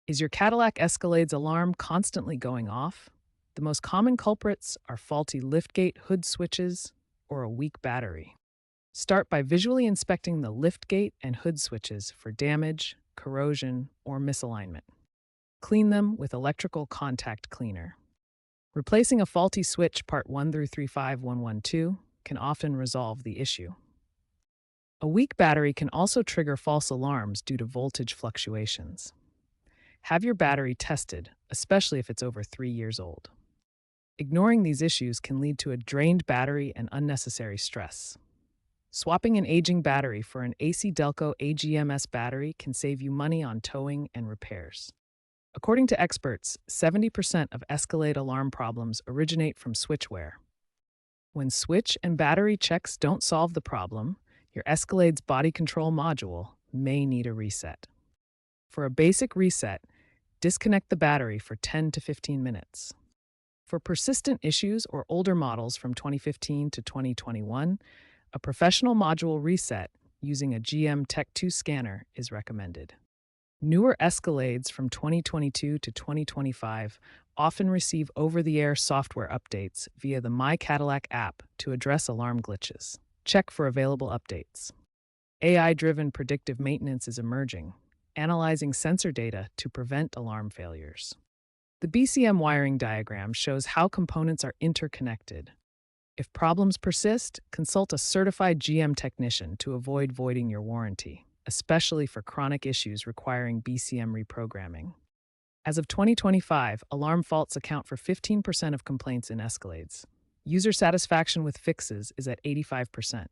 Is your Cadillac Escalade's alarm constantly going off? The most common culprits are faulty liftgate hood switches or a weak battery. Start by visually inspecting the liftgate and hood switches for damage, corrosion, or misalignment. Clean them with electrical contact cleaner. Replacing a faulty switch part 1 through 35112 can often resolve the issue. A weak battery can also trigger false alarms due to voltage fluctuations. Have your battery tested, especially if it's over 3 years old. Ignoring these issues can lead to a drained battery and unnecessary stress. Swapping an aging battery for an AC Delco AGMS battery can save you money on towing and repairs. According to experts, 70% of Escalade alarm problems originate from switch wear. When switch and battery checks don't solve the problem, your Escalade's body control module may need a reset. For a basic reset, disconnect the battery for 10 to 15 minutes. For persistent issues or older models from 2015 to 2021, a professional module reset using a GM Tech 2 scanner is recommended. Newer Escalades from 2022 to 2025 often receive over-the-air software updates via the My Cadillac app to address alarm glitches. Check for available updates. AI-driven predictive maintenance is emerging, analyzing sensor data to prevent alarm failures. The BCM wiring diagram shows how components are interconnected. If problems persist, consult a certified GM technician to avoid voiding your warranty, especially for chronic issues requiring BCM reprogramming. As of 2025, alarm faults account for 15% of complaints in Escalades. User satisfaction with fixes is at 85%.